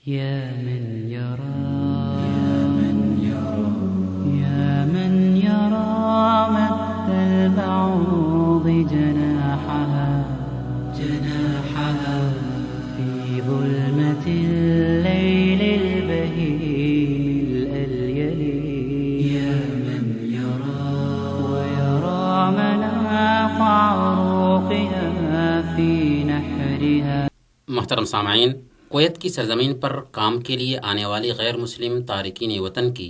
يا من يرى مد البعوض جناحها في ظلمة الليل البهيم الأليل. يا من ويرى مناط عروقها في نحرها. محترم سامعین، کویت کی سرزمین پر کام کے لیے آنے والی غیر مسلم تارکین وطن کی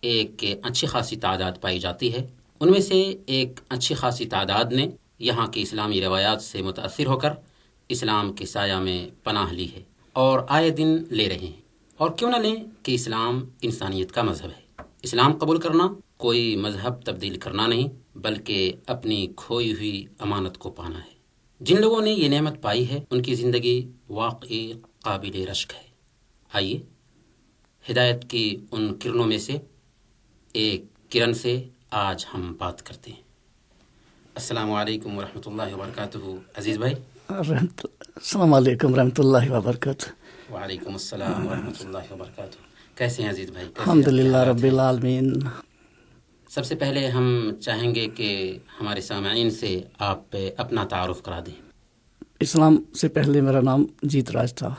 ایک اچھی خاصی تعداد پائی جاتی ہے. ان میں سے ایک اچھی خاصی تعداد نے یہاں کی اسلامی روایات سے متاثر ہو کر اسلام کے سایہ میں پناہ لی ہے اور آئے دن لے رہے ہیں. اور کیوں نہ لیں کہ اسلام انسانیت کا مذہب ہے. اسلام قبول کرنا کوئی مذہب تبدیل کرنا نہیں، بلکہ اپنی کھوئی ہوئی امانت کو پانا ہے. جن لوگوں نے یہ نعمت پائی ہے ان کی زندگی واقعی قابل رشک ہے. آئیے ہدایت کی ان کرنوں میں سے ایک کرن سے آج ہم بات کرتے ہیں. السلام علیکم ورحمۃ اللہ وبرکاتہ. عزیز بھائی. السلام علیکم ورحمۃ اللہ وبرکاتہ. وعلیکم السلام ورحمۃ اللہ وبرکاتہ. کیسے ہیں عزیز بھائی؟ الحمد للہ رب العالمین. سب سے پہلے ہم چاہیں گے کہ ہمارے سامعین سے آپ اپنا تعارف کرا دیں. اسلام سے پہلے میرا نام جیت راج تھا،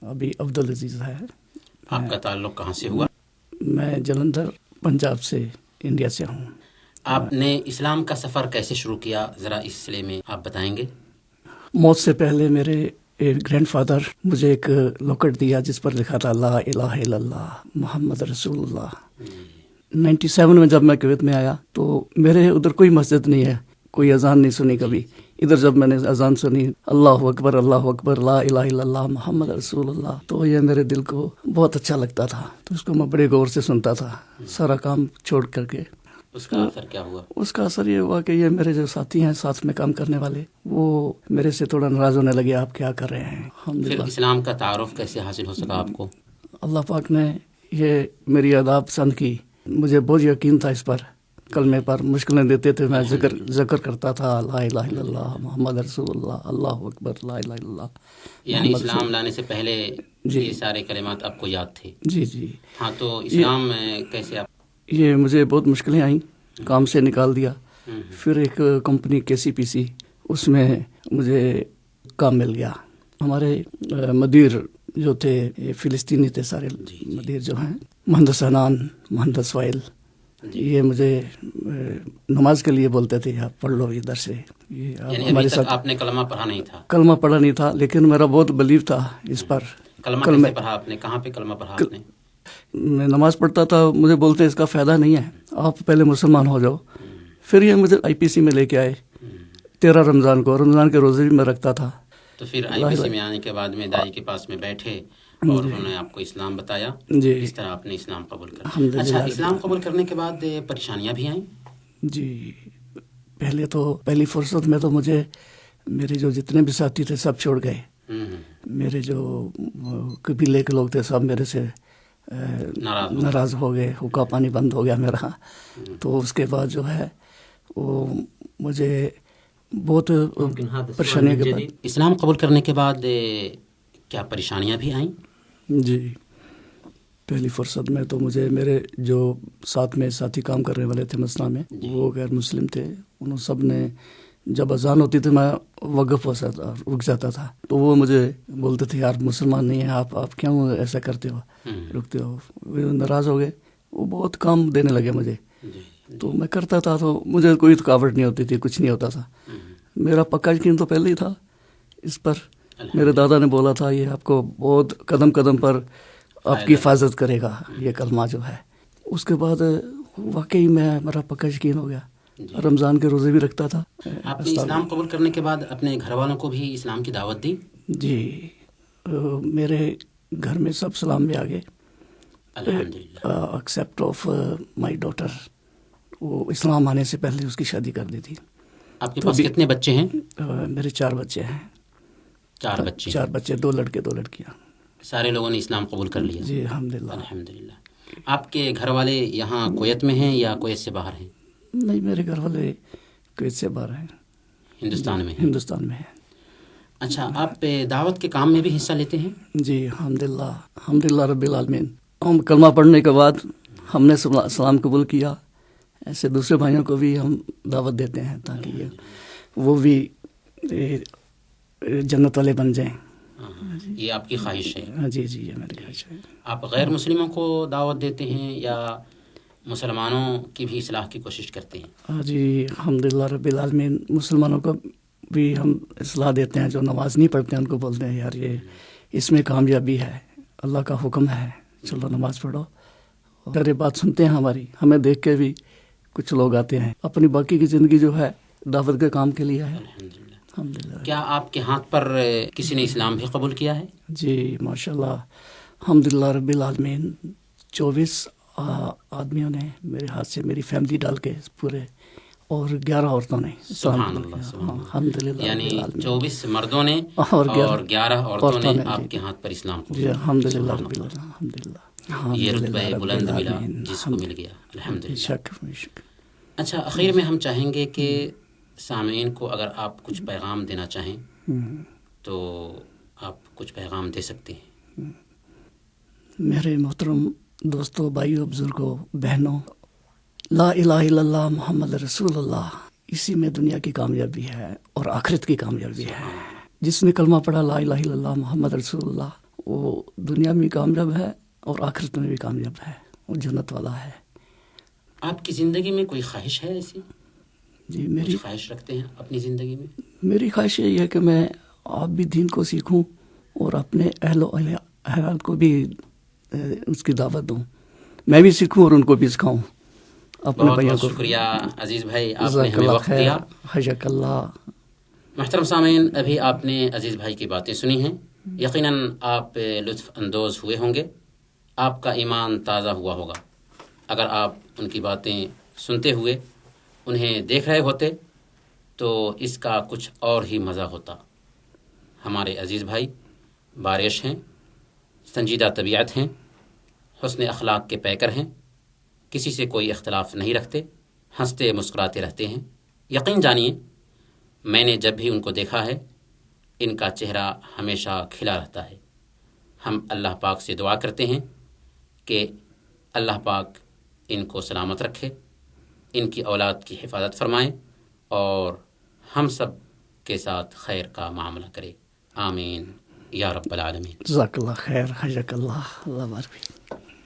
ابھی عبدالعزیز ہے. آپ کا تعلق کہاں سے ہوا؟ میں جلندھر پنجاب سے، انڈیا سے ہوں. آپ نے اسلام کا سفر کیسے شروع کیا، ذرا اس سلسلے میں آپ بتائیں گے؟ موت سے پہلے میرے گرینڈ فادر مجھے ایک لوکٹ دیا جس پر لکھا تھا لا الہ الا اللہ محمد رسول اللہ. 97 میں جب میں کویت میں آیا تو میرے ادھر کوئی مسجد نہیں ہے، کوئی اذان نہیں سنی کبھی. ادھر جب میں نے اذان سنی اللہ اکبر لا الہ الا اللہ محمد رسول اللہ، تو یہ میرے دل کو بہت اچھا لگتا تھا. تو اس کو میں بڑے غور سے سنتا تھا سارا کام چھوڑ کر کے. اس کا اثر کیا ہوا؟ اس کا اثر یہ ہوا کہ یہ میرے جو ساتھی ہیں ساتھ میں کام کرنے والے، وہ میرے سے تھوڑا ناراض ہونے لگے، آپ کیا کر رہے ہیں. پھر اسلام کا تعارف کیسے حاصل ہو سکا آپ کو؟ اللہ پاک نے یہ میری اداب پسند کی. مجھے بہت یقین تھا اس پر، کلمے پر مشکلیں دیتے تھے، میں ذکر کرتا تھا لا الہ الا اللہ محمد رسول اللہ اللہ اکبر لا الہ الا اللہ. یعنی اسلام لانے سے پہلے یہ سارے کلمات آپ کو یاد تھے؟ جی. ہاں، تو اسلام کیسے آپ؟ یہ مجھے بہت مشکلیں آئیں، کام سے نکال دیا. پھر ایک کمپنی KCPC، اس میں مجھے کام مل گیا. ہمارے مدیر جو تھے یہ فلسطینی تھے سارے. مدیر جو ہیں مہندس حنان، مہندس وائل، یہ مجھے نماز کے لیے بولتے تھے آپ پڑھ لو ادھر سے. یعنی ابھی تک آپ نے کلمہ پڑھا نہیں تھا؟ کلمہ پڑھا نہیں تھا، لیکن میرا بہت بلیو تھا اس پر. کلمہ کیسے پڑھا آپ نے؟ کہاں پہ کلمہ پڑھا آپ نے؟ میں نماز پڑھتا تھا، مجھے بولتے اس کا فائدہ نہیں ہے، آپ پہلے مسلمان ہو جاؤ. پھر یہ مجھے IPC میں لے کے آئے 13 رمضان کو. رمضان کے روزے بھی میں رکھتا تھا. تو پھر IPC میں آنے کے بعد میں دائی کے پاس میں بیٹھے اور انہوں نے آپ کو اسلام بتایا، اس طرح آپ نے اسلام قبول کر. اچھا، اسلام قبول کرنے کے بعد پریشانیاں بھی آئیں؟ جی، پہلی فرصت میں تو مجھے میرے جو جتنے بھی ساتھی تھے سب چھوڑ گئے. میرے جو قبیلے کے لوگ تھے سب میرے سے ناراض ہو گئے، حقہ پانی بند ہو گیا میرا. تو اس کے بعد جو ہے وہ مجھے بہت پریشانی کے بعد اسلام قبول کرنے کے بعد کیا پریشانیاں بھی آئیں؟ جی، پہلی فرصت میں تو مجھے میرے جو ساتھ میں ساتھی کام کرنے والے تھے مسئلہ میں، وہ غیر مسلم تھے. انہوں سب نے جب اذان ہوتی تھی میں رک جاتا تھا. تو وہ مجھے بولتے تھے یار مسلمان نہیں ہیں آپ کیوں ایسا کرتے ہو، رکتے ہو. ناراض ہو گئے، وہ بہت کام دینے لگے مجھے. تو میں کرتا تھا تو مجھے کوئی تھکاوٹ نہیں ہوتی تھی، کچھ نہیں ہوتا تھا. میرا پکا یقین تو پہلے ہی تھا اس پر. میرے دادا نے بولا تھا یہ آپ کو بہت قدم قدم پر آپ کی حفاظت کرے گا یہ کلمہ جو ہے. اس کے بعد واقعی میرا پکا یقین ہو گیا. رمضان کے روزے بھی رکھتا تھا. آپ نے اسلام قبول کرنے کے بعد اپنے گھر والوں کو بھی اسلام کی دعوت دی؟ جی، میرے گھر میں سب اسلام میں آ گئے ایکسیپٹ آف مائی ڈاٹر. وہ اسلام آنے سے پہلے اس کی شادی کر دی تھی. آپ کے پاس کتنے بچے ہیں؟ میرے 4 بچے ہیں. 4 بچے؟ 4 بچے، 2 لڑکے 2 لڑکیاں. سارے لوگوں نے اسلام قبول کر لیا؟ جی الحمدللہ. الحمدللہ. آپ کے گھر والے یہاں کویت میں ہیں یا کویت سے باہر ہیں؟ نہیں، میرے گھر والے کویت سے باہر ہیں. ہندوستان میں ہیں. ہندوستان میں ہیں. اچھا، آپ دعوت کے کام میں بھی حصہ لیتے ہیں؟ جی الحمدللہ رب العالمین. ہم کلمہ پڑھنے کے بعد ہم نے سلام قبول کیا، ایسے دوسرے بھائیوں کو بھی ہم دعوت دیتے ہیں تاکہ وہ بھی جنت والے بن جائیں. یہ آپ کی خواہش ہے؟ جی یہ میری خواہش ہے. آپ غیر مسلموں کو دعوت دیتے ہیں یا مسلمانوں کی بھی اصلاح کی کوشش کرتے ہیں؟ جی الحمدللہ رب العالمین، مسلمانوں کو بھی ہم اصلاح دیتے ہیں. جو نماز نہیں پڑھتے ہیں ان کو بولتے ہیں یار یہ اس میں کامیابی ہے، اللہ کا حکم ہے، چلو نماز پڑھو. اور یہ بات سنتے ہیں ہماری، ہمیں دیکھ کے بھی کچھ لوگ آتے ہیں. اپنی باقی کی زندگی جو ہے دعوت کے کام کے لیے ہے. الحمدللہ. کیا آپ کے ہاتھ پر کسی نے اسلام بھی قبول کیا ہے؟ جی ماشاءاللہ الحمدللہ رب العالمین. 24 آدمیوں نے میرے ہاتھ سے، میری فیملی ڈال کے پورے، اور 11 عورتوں نے. سبحان اللہ، سبحان اللہ. الحمدللہ. یعنی 24 مردوں نے اور 11 عورتوں نے آپ کے ہاتھ پر اسلام قبول کیا. کیا. الحمدللہ رب العالمین. یہ رتبہ بلند ملا جس کو مل گیا. الحمدللہ. شک. اچھا، اخیر میں ہم چاہیں گے کہ سامعین کو اگر آپ کچھ پیغام دینا چاہیں تو آپ کچھ پیغام دے سکتے ہیں. میرے محترم دوستوں، بھائیوں، بزرگوں، بہنوں، لا الہ الا اللہ محمد رسول اللہ، اسی میں دنیا کی کامیابی ہے اور آخرت کی کامیابی ہے. جس نے کلمہ پڑھا لا الہ الا اللہ محمد رسول اللہ، وہ دنیا میں کامیاب ہے اور آخرت میں بھی کامیاب ہے، وہ جنت والا ہے. آپ کی زندگی میں کوئی خواہش ہے ایسی؟ جی میری خواہش رکھتے ہیں اپنی زندگی میں؟ میری خواہش یہ ہے کہ میں آپ بھی دین کو سیکھوں اور اپنے اہل و عیال کو بھی اس کی دعوت دوں. میں بھی سیکھوں اور ان کو بھی سکھاؤں. اپنے بھائیوں کو. شکریہ عزیز بھائی، آپ نے ہمیں وقت دیا. حجک اللہ. محترم سامعین، ابھی آپ نے عزیز بھائی کی باتیں سنی ہیں. یقیناً آپ لطف اندوز ہوئے ہوں گے، آپ کا ایمان تازہ ہوا ہوگا. اگر آپ ان کی باتیں سنتے ہوئے انہیں دیکھ رہے ہوتے تو اس کا کچھ اور ہی مزہ ہوتا. ہمارے عزیز بھائی بارش ہیں، سنجیدہ طبیعت ہیں، حسن اخلاق کے پیکر ہیں، کسی سے کوئی اختلاف نہیں رکھتے، ہنستے مسکراتے رہتے ہیں. یقین جانیے میں نے جب بھی ان کو دیکھا ہے ان کا چہرہ ہمیشہ کھلا رہتا ہے. ہم اللہ پاک سے دعا کرتے ہیں کہ اللہ پاک ان کو سلامت رکھے، ان کی اولاد کی حفاظت فرمائیں اور ہم سب کے ساتھ خیر کا معاملہ کرے. آمین یا رب العالمین. جزاک اللہ خیر. حجک اللہ. اللہ بارک.